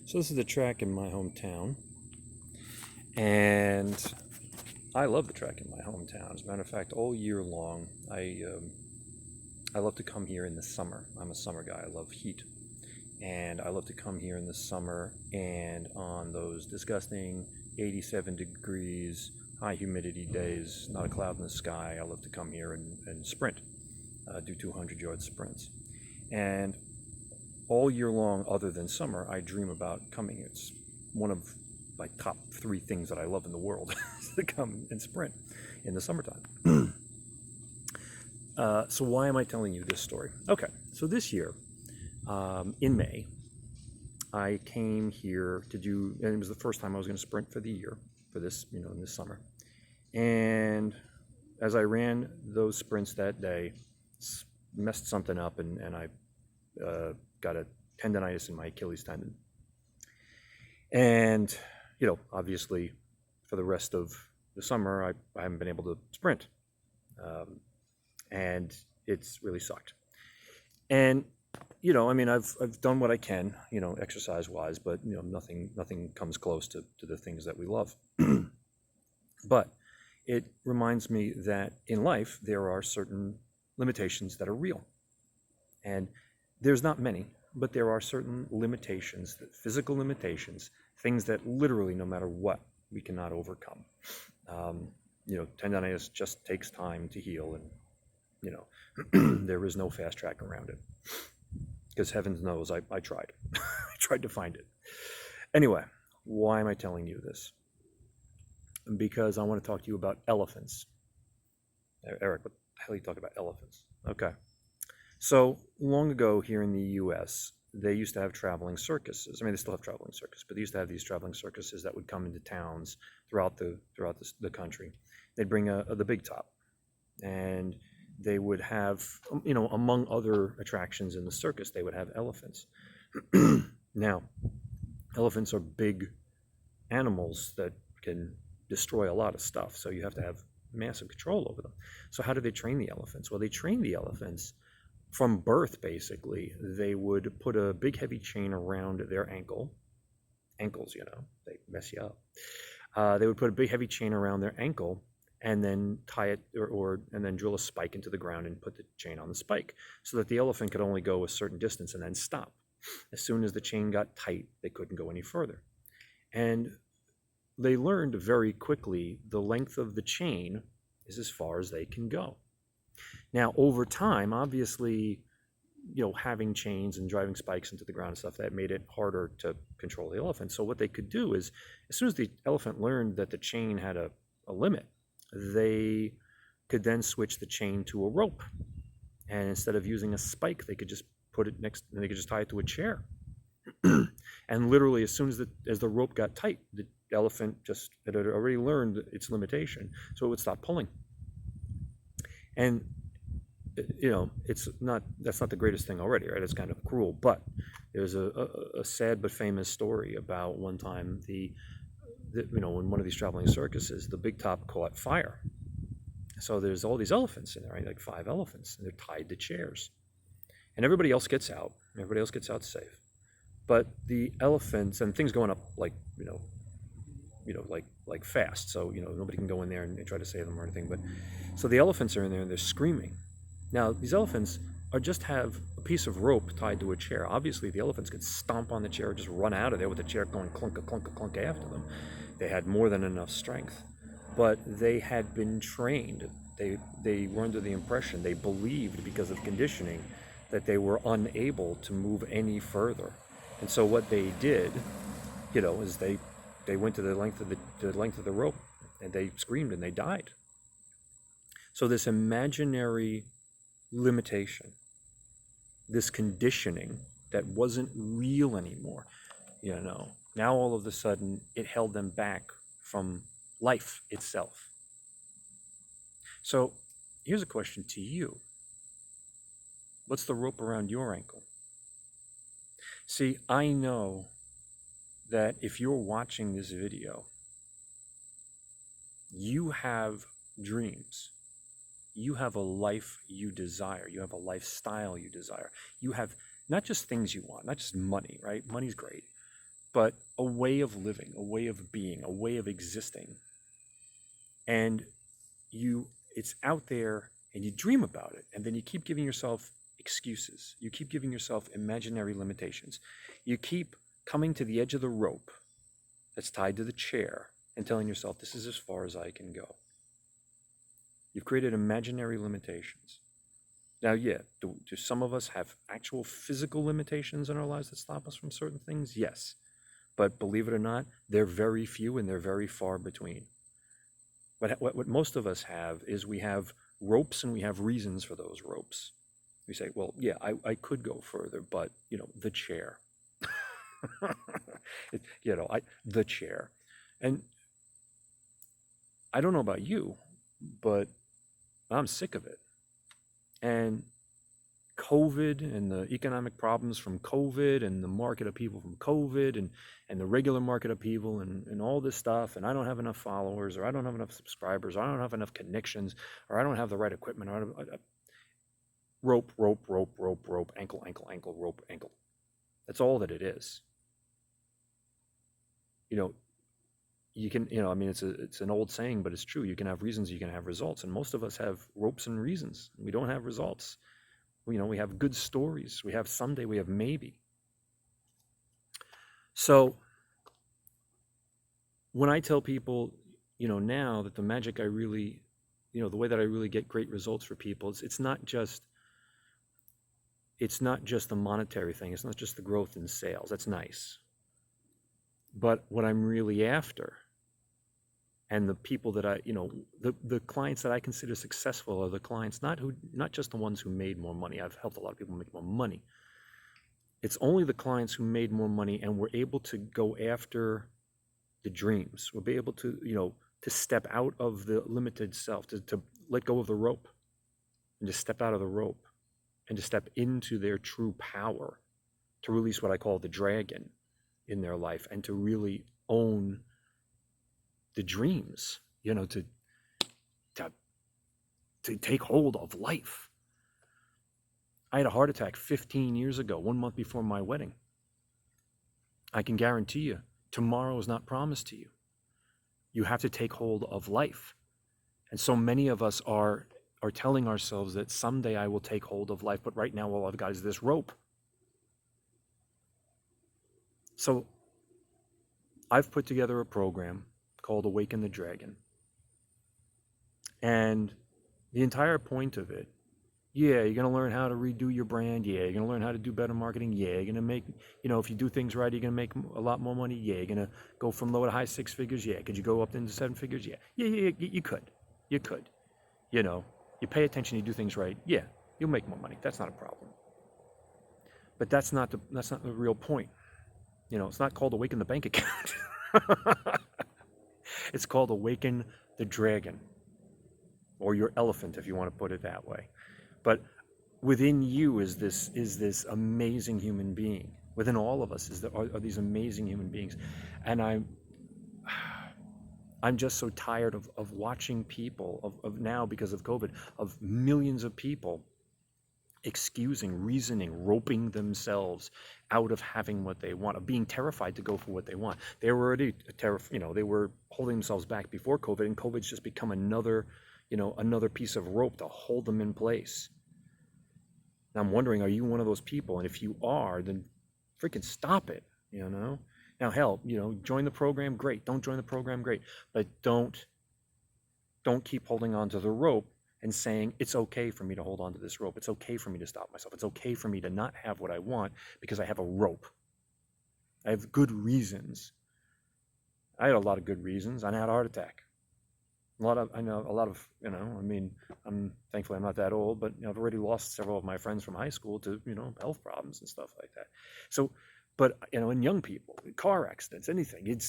So this is the track in my hometown, and I love the track in my hometown. As a matter of fact, all year long, I love to come here in the summer. I'm a summer guy. I love heat, and I love to come here in the summer. And on those disgusting 87 degrees, high humidity days, not a cloud in the sky, I love to come here and sprint, do 200-yard sprints. And all year long, other than summer, I dream about coming. It's one of my top 3 things that I love in the world is to come and sprint in the summertime. So why am I telling you this story? Okay, so this year, in May, I came here to do, and it was the first time I was going to sprint for the year, for this, in this summer. And as I ran those sprints that day, messed something up, and I got a tendonitis in my Achilles tendon. And, obviously, for the rest of the summer, I haven't been able to sprint. And it's really sucked. And, I've done what I can, exercise-wise, but, nothing comes close to the things that we love. But it reminds me that in life, there are certain limitations that are real. And there's not many, but there are certain limitations, physical limitations, things that literally, no matter what, we cannot overcome. Tendonitis just takes time to heal, and, there is no fast track around it. Because heavens knows, I tried. I tried to find it. Anyway, why am I telling you this? Because I want to talk to you about elephants. Eric, what the hell are you talking about elephants? Okay. So long ago here in the U.S., they used to have traveling circuses. I mean, they still have traveling circuses, but they used to have these traveling circuses that would come into towns throughout the country. They'd bring the big top, and they would have, among other attractions in the circus, they would have elephants. Now, elephants are big animals that can destroy a lot of stuff, so you have to have massive control over them. So how do they train the elephants? Well, they train the elephants from birth, basically. They would put a big heavy chain around their ankles, they mess you up. They would put a big heavy chain around their ankle and then tie it and then drill a spike into the ground and put the chain on the spike so that the elephant could only go a certain distance and then stop. As soon as the chain got tight, they couldn't go any further. And they learned very quickly the length of the chain is as far as they can go. Now, over time, obviously, having chains and driving spikes into the ground and stuff, that made it harder to control the elephant. So what they could do is, as soon as the elephant learned that the chain had a limit, they could then switch the chain to a rope. And instead of using a spike, they could just put it next, and they could just tie it to a chair. And literally, as soon as the rope got tight, the elephant it had already learned its limitation, so it would stop pulling. And that's not the greatest thing already, right? It's kind of cruel, but there's a sad but famous story about one time in one of these traveling circuses, the big top caught fire. So there's all these elephants in there, right? Like 5 elephants, and they're tied to chairs. And everybody else gets out. Everybody else gets out safe. But the elephants, and things going up like fast. So, nobody can go in there and try to save them or anything. But so the elephants are in there and they're screaming. Now, these elephants just have a piece of rope tied to a chair. Obviously, the elephants could stomp on the chair or just run out of there with the chair going clunk, clunk, clunk after them. They had more than enough strength. But they had been trained. They were under the impression, they believed because of conditioning, that they were unable to move any further. And so what they did, is they went to the length of the rope, and they screamed and they died. So this imaginary limitation, this conditioning that wasn't real anymore, now all of a sudden it held them back from life itself. So here's a question to you. What's the rope around your ankle? See, I know that if you're watching this video, you have dreams. You have a life you desire. You have a lifestyle you desire. You have not just things you want, not just money, right? Money's great. but a way of living, a way of being, a way of existing. And it's out there, and you dream about it, and then you keep giving yourself excuses. You keep giving yourself imaginary limitations. You keep coming to the edge of the rope that's tied to the chair and telling yourself, this is as far as I can go. You've created imaginary limitations. Now, yeah, do some of us have actual physical limitations in our lives that stop us from certain things? Yes. But believe it or not, they're very few and they're very far between. What most of us have is we have ropes and we have reasons for those ropes. We say, well, yeah, I could go further, but, the chair. The chair. And I don't know about you, but I'm sick of it. And COVID and the economic problems from COVID and the market upheaval from COVID and the regular market upheaval and all this stuff, and I don't have enough followers, or I don't have enough subscribers, or I don't have enough connections, or I don't have the right equipment, or rope, ankle, rope, ankle. That's all that it is. You can, it's an old saying, but it's true. You can have reasons, you can have results. And most of us have ropes and reasons. We don't have results. We have good stories. We have someday, we have maybe. So when I tell people, now that the magic I really, the way that I really get great results for people, it's not just the monetary thing. It's not just the growth in sales. That's nice. But what I'm really after, and the people that I, the clients that I consider successful are the clients not just the ones who made more money. I've helped a lot of people make more money. It's only the clients who made more money and were able to go after the dreams. We'll be able to, to step out of the limited self, to let go of the rope, and to step out of the rope, and to step into their true power, to release what I call the dragon in their life, and to really own the dreams, to take hold of life. I had a heart attack 15 years ago, 1 month before my wedding. I can guarantee you, tomorrow is not promised to you. You have to take hold of life. And so many of us are telling ourselves that someday I will take hold of life, but right now all I've got is this rope. So I've put together a program called Awaken the Dragon. And the entire point of it, yeah, you're going to learn how to redo your brand. Yeah, you're going to learn how to do better marketing. Yeah, you're going to make, if you do things right, you're going to make a lot more money. Yeah, you're going to go from low to high 6 figures. Yeah, could you go up into 7 figures? Yeah, you could. You could. You pay attention, you do things right. Yeah, you'll make more money. That's not a problem. But that's not the real point. It's not called Awaken the bank account. It's called Awaken the Dragon, or your elephant, if you want to put it that way. But within you is this amazing human being. Within all of us are these amazing human beings, and I'm just so tired of watching people of now, because of COVID, of millions of people excusing, reasoning, roping themselves out of having what they want, of being terrified to go for what they want. They were already they were holding themselves back before COVID, and COVID's just become another piece of rope to hold them in place. Now I'm wondering, are you one of those people? And if you are, then freaking stop it, Now hell, join the program, great. Don't join the program, great. But don't keep holding on to the rope and saying, it's okay for me to hold on to this rope. It's okay for me to stop myself. It's okay for me to not have what I want because I have a rope. I have good reasons. I had a lot of good reasons. I had a heart attack. Thankfully I'm not that old, but I've already lost several of my friends from high school to, health problems and stuff like that. So, but, in young people, car accidents, anything,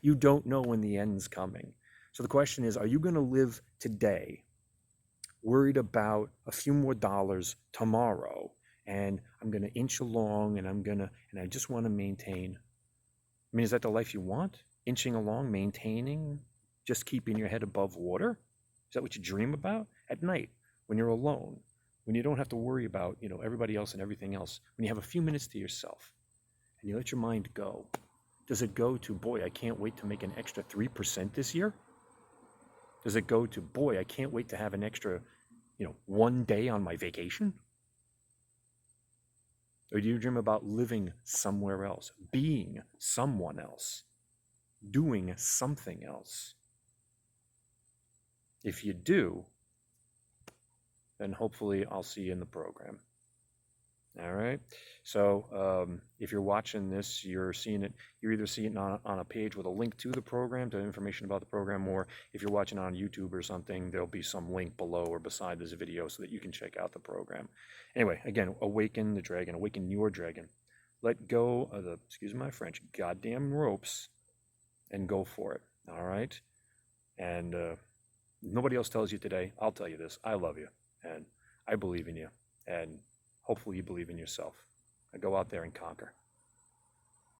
you don't know when the end's coming. So the question is, are you going to live today worried about a few more dollars tomorrow, and I'm going to inch along, and I just want to maintain? Is that the life you want? Inching along, maintaining, just keeping your head above water? Is that what you dream about? At night, when you're alone, when you don't have to worry about, everybody else and everything else, when you have a few minutes to yourself, and you let your mind go, Does it go to, boy, I can't wait to make an extra 3% this year? Does it go to, boy, I can't wait to have an extra, 1 day on my vacation? Or do you dream about living somewhere else, being someone else, doing something else? If you do, then hopefully I'll see you in the program. All right. So if you're watching this, you're either seeing it on a page with a link to the program, to information about the program, or if you're watching on YouTube or something, there'll be some link below or beside this video so that you can check out the program. Anyway, again, awaken the dragon, awaken your dragon. Let go of the, excuse my French, goddamn ropes and go for it. All right. And nobody else tells you today. I'll tell you this. I love you and I believe in you. And hopefully you believe in yourself. Go out there and conquer.